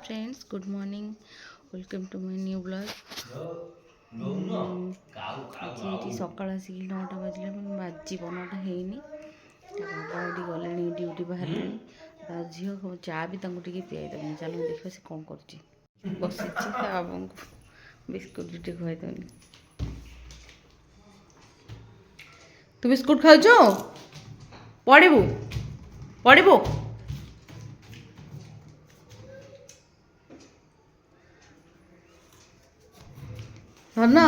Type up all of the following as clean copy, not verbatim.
Friends, good morning, welcome to my new blog. ଆଜି ଏଠି ସକାଳ ଆସିକି 9ଟା ବାଜିଲା, ବାଜିବ 9ଟା ହେଇନି। ବାବା ଏଠି ଗଲେଣି ଡ୍ୟୁଟି ବାହାରିଲେଣି। ତା ଝିଅ ଚା ବି ତାଙ୍କୁ ଟିକେ ପିଆଇ ଦେବନି। ଚାଲ ଦେଖିବା ସେ କ'ଣ କରୁଛି। ବସିଛି ତା ବାବାଙ୍କୁ ବିସ୍କୁଟ ଟିକେ ଖୁଆଇ ଦେବନି। ତୁ ବିସ୍କୁଟ ଖାଉଛୁ? ପଡ଼ିବୁ ପଡ଼ିବୁ। ଧନ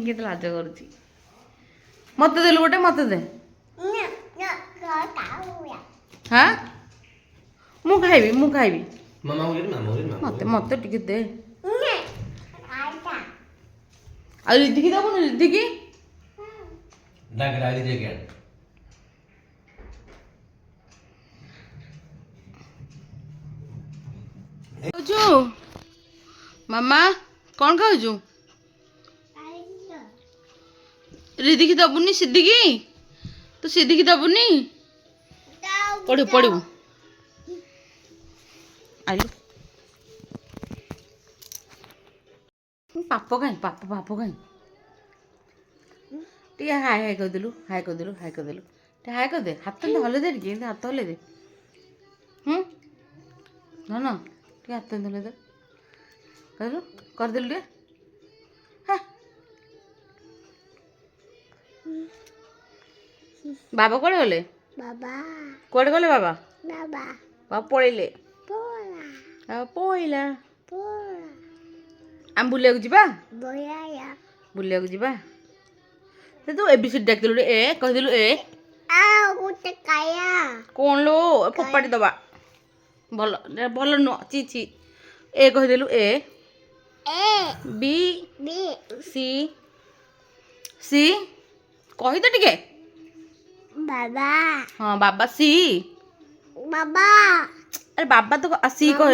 କେତେ ଲାଜ କରୁଛି। ମତେ ଦେଲୁ ଗୋଟେ, ମତେ ଦେ। ହଁ ମୁଁ ଖାଇବି, ମୁଁ ଖାଇବି। ମତେ ମତେ ଟିକେ ଦେ। ଆଉ ରିଧିକି ଦବୁନି? ରିଧିକି ଖାଉଛୁ? ମାମା କ'ଣ ଖାଉଛୁ? ରିଧିକି ଦବୁନି? ସିଧିକି ତୁ ସିଧିକି ଦବୁନି? ପଡ଼ିବୁ ପଡ଼ିବୁ। ଆଇଲୁ ପାପ କାହିଁ, ପାପ ପାପ କାହିଁ। ଟିକେ ହାଇ ହାଇ କରିଦେଲୁ, ହାଇ କରିଦେଲୁ, ହାଇ କରିଦେଲୁ। ଟିକେ ହାଇ କରିଦେ, ହାତ ହଲେଇ ଦେ, ଟିକେ ଏମିତି ହାତ ହଲେଇ ଦେ। ଧନ ଟିକେ ହାତ ହଲେଇ ଦେ, କହିଲୁ କରିଦେଲୁ ଟିକେ। ବାବା କୁଆଡ଼େ ଗଲେ? କୁଆଡ଼େ ଗଲେ ବାବା? ବାବା ପଳେଇଲେ। ପଳେଇଲା। ଆମେ ବୁଲିବାକୁ ଯିବା, ବୁଲିବାକୁ ଯିବା। ତୁ ଏବିସିଡି ଡାକିଦେଲୁ, ଏ କହିଦେଲୁ। ଏ କ'ଣ ଲୋ? ଫୋପାଡ଼ି ଦବା, ଭଲ ଭଲ ନୁହଁ। ଚି ଚି। ଏ କହିଦେଲୁ। ଏ ବି ସି ସି କହିଦେ ଟିକେ। ବାବା। ହଁ ବାବା ସି। ବାବା ଆରେ ବାବା ତ ସି କହ।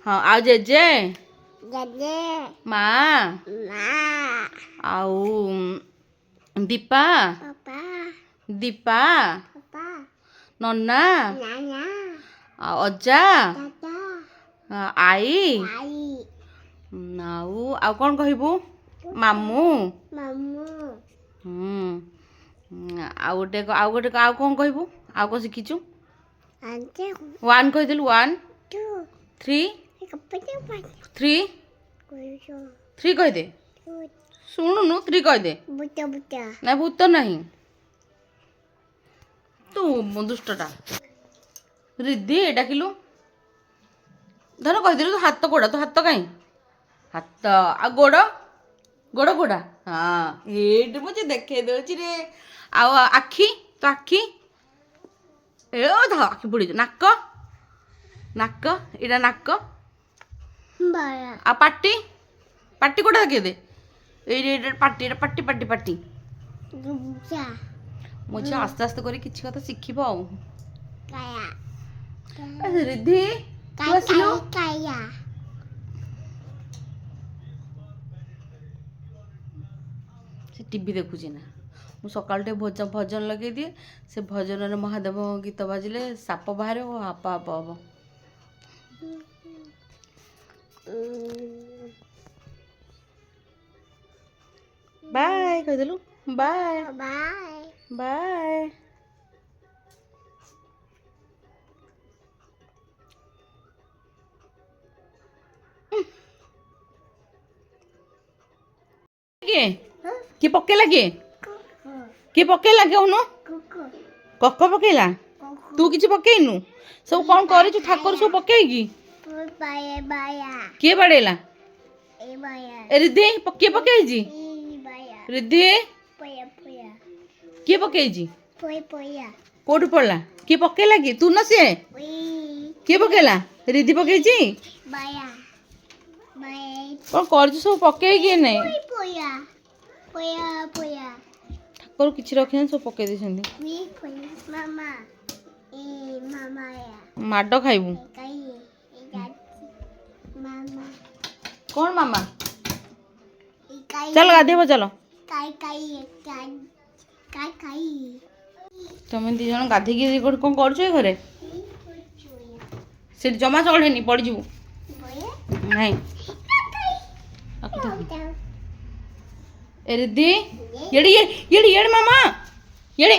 ହଁ ଆଉ ଜେଜେ ମା ଆଉ ଦୀପା ଦୀପା ନନା ଆଉ ଅଜା ଆଈ ଆଉ କ'ଣ କହିବୁ? ମାମୁଁ। ଆଉ ଗୋଟେ ଆଉ କ'ଣ କହିବୁ? ଆଉ କ'ଣ ଶିଖିଛୁ? 1 କହିଦେଲୁ। 1 3 3 କହିଦେ। ଶୁଣୁନୁ, 3 କହିଦେ। ନା ଭୂତ ନାହିଁ, ତୁ ଦୁଷ୍ଟଟା। ରିଧି ଡାକିଲୁ। ଧର କହିଦେଲୁ। ତୁ ହାତ କୋଡ଼ା? ତୁ ହାତ କାହିଁ? ହାତ ଆଉ ଗୋଡ଼, ଗୋଡ଼ କୋଡ଼ା? ହଁ ଏଇଠି ମୁଁ ଦେଖେଇ ଦେଉଛି ରେ। ଆଉ ଆଖି, ତ ଆଖି ଆଖି ପୋଡ଼ିଛୁ। ନାକ, ନାକ ଏଇଟା ନାକ। ଆଉ ପାଟି, ପାଟି କୋଉଟା ଦେଖେଇ ଦେ। ଏଇଟା ପାଟି, ଏଇଟା ପାଟି ପାଟି ପାଟି। ମୋ ଝିଅ ଆସ୍ତେ ଆସ୍ତେ କରି କିଛି କଥା ଶିଖିବ। ଆଉ ରିଧି ତୁ ଆସିଲୁ। ସେ ଟିଭି ଦେଖୁଛି ନା। ମୁଁ ସକାଳୁ ଟିକେ ଭଜନ ଲଗେଇ ଦିଏ। ସେ ଭଜନରେ ମହାଦେବ ଗୀତ ବାଜିଲେ ସାପ ବାହାରେ ଓ ହାପ ହାପ ହବ। ବାଏ କହିଦେଲୁ। Bye bye. କିଏ ପକେଇଲା? କିଏ ପକେଇଲା? କହୁନୁ। କକ ପକେଇଲା? ତୁ କିଛି ପକେଇନୁ? ସବୁ କ'ଣ କରିଛୁ ଠାକୁର ସବୁ ପକେଇକି? କିଏ ବାଡ଼େଇଲା? ରିଧି କିଏ ପକେଇଛି? ରିଧି କିଏ ପକେଇଛି? କୋଉଠୁ ପଡ଼ିଲା? କିଏ ପକେଇଲା କି? ତୁ ନା ସିଏ? କିଏ ପକେଇଲା? ରିଧି ପକେଇଛି। କ'ଣ କରିଛୁ ସବୁ ପକେଇକି? ନାଇଁ ଠାକୁର କିଛି ରଖିନାହାନ୍ତି, ସବୁ ପକେଇ ଦେଇଛନ୍ତି। ମାଡ଼ ଖାଇବୁ। କ'ଣ ମାମା? ଚାଲ ଗାଧେଇବ, ଚାଲ। ତମେ 2 ଜଣ ଗାଧେଇକି କ'ଣ କରୁଛ ଏ ଘରେ? ସେଠି ଜମା ଚଢ଼େନି ପଡ଼ିଯିବୁ ନାଇଁ ଏ ରିଦ୍ଧି ଏଡି ଏଡି ଏଡି ମାମା ଏଡି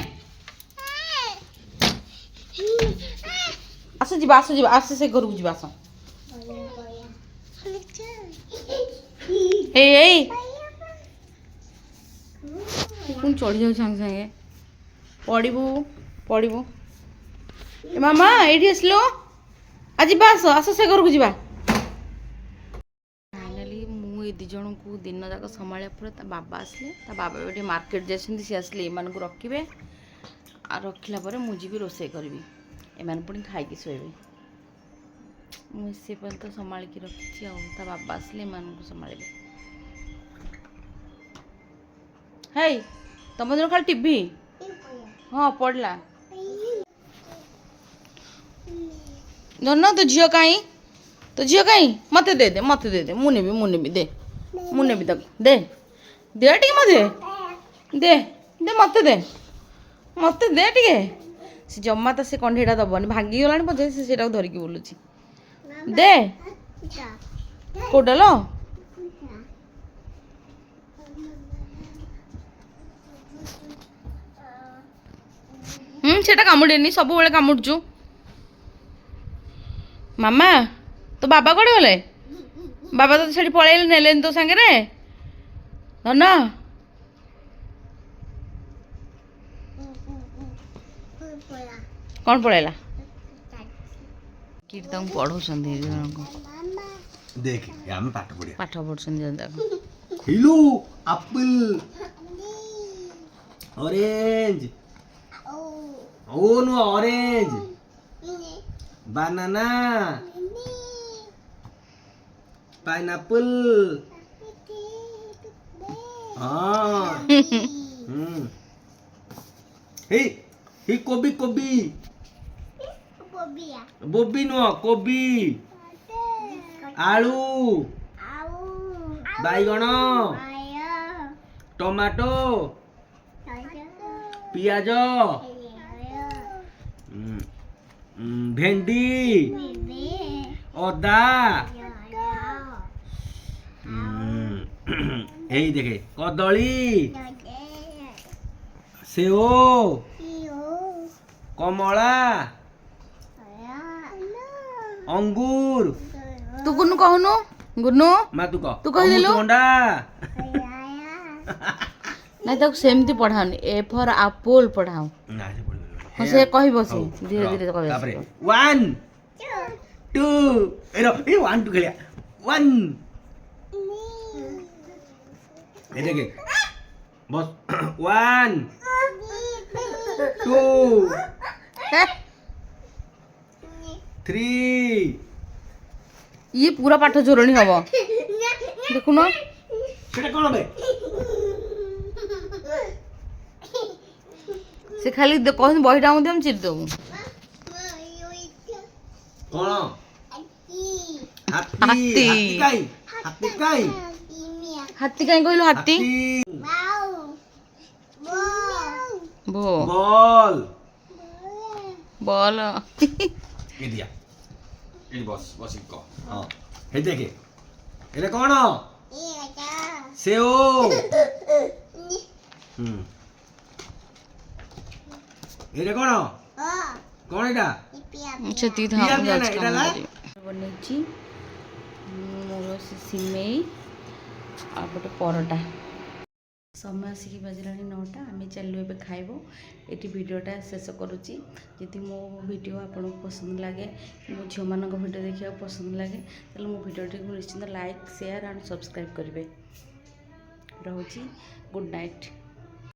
ଆସ ଯିବା ଆସ ସେ ଘରକୁ ଯିବା ଆସ ଏଇ ପୁଣି ଚଢ଼ି ଯାଉଛି ସାଙ୍ଗେ ସାଙ୍ଗେ ପଡ଼ିବୁ ଏ ମାମା ଏଇଠି ଆସିଲ ଯିବା ଆସ ସେ ଘରକୁ ଯିବା ଫାଇନାଲି ମୁଁ ଏ ଦୁଇ ଜଣଙ୍କୁ ଦିନ ଯାକ ସମ୍ଭାଳିବା ପରେ ତା ବାବା ଆସିଲେ ତା ବାବା ଏବେ ଟିକେ ମାର୍କେଟ ଯାଇଛନ୍ତି ସେ ଆସିଲେ ଏମାନଙ୍କୁ ରଖିବେ ଆଉ ରଖିଲା ପରେ ମୁଁ ଯିବି ରୋଷେଇ କରିବି ଏମାନେ ପୁଣି ଖାଇକି ଶୋଇବେ ମୁଁ ସେ ପର୍ଯ୍ୟନ୍ତ ସମ୍ଭାଳିକି ରଖିଛି ଆଉ ତା ବାବା ଆସିଲେ ଏମାନଙ୍କୁ ସମ୍ଭାଳିବେ ହେଇ ତମ ଦିନ ଖାଲି ଟିଭି ହଁ ପଡ଼ିଲା ଧନ ତୋ ଝିଅ କାହିଁ ମତେ ଦେ ମୁଁ ନେବି ଦେ ମୁଁ ନେବି ତାକୁ ଦେ ଟିକେ ଦେ ମତେ ଦେ ଟିକେ ସେ ଜମା ତ ସେ କଣ୍ଢେଇଟା ଦବନି ଭାଙ୍ଗିଗଲାଣି ବୋଧେ ସେ ସେଇଟାକୁ ଧରିକି ବୁଲୁଛି ଦେ କୋଉଟା ଲୋ ସେଟା କାମୁଡ଼େନି ସବୁବେଳେ କାମୁଡ଼ୁଛୁ ମାମା ତୋ ବାବା କୁଆଡ଼େ ଗଲେ ବାବା ତ ସେଠି ପଳେଇଲେ ନେଲେନି ତୋ ସାଙ୍ଗରେ ଧନ କ'ଣ ପଳେଇଲା କିଟି ତାଙ୍କୁ ପଢ଼ଉଛନ୍ତି ପାଠ ପଢ଼ୁଛନ୍ତି हिलू apple orange no orange banana pineapple हाँ हे कोबी बोबी नुह कोबी आलू बाइगण टमाटो पियाज भेंडी अदा यही देखे कदली सेओ कमला अंगूर तू गुन्नू कहनु गुन्नू मा तू कह तू कहिदेलु अंडा नहीं ताको सेमती पढ़ाउनी ए फॉर एप्पल पढ़ाऊ ना से पढ़ हाँ से कहबो से धीरे धीरे कहबो तापरे 1 2 ए 1 2 खेलिया 1 ए देखे बस 1 2 3 ये पूरा पाठ जोरणी हबो देखु न सेटा कोन बे से खाली कहन बहिटा मते हम चिर देबु कोन हाथी हाथी काई कहलो हाथी बो बॉल ये दिया ये बस इको हां हे देखे एले कोन सेओ एले कोन कोन एटा छती था बनेछि मोर सिमेई आ गोटे परोटा समय आसिक बाजिलानी 9टा आम चलू ए खाइब ये भिडियोटा शेष करुच्ची जदि मो भिडियो आपको पसंद लगे मो झील मान भिडियो देखा पसंद लगे तो मो भिडियोटी निश्चिंत लाइक शेयर एंड सब्सक्राइब करेंगे रोची गुड नाइट।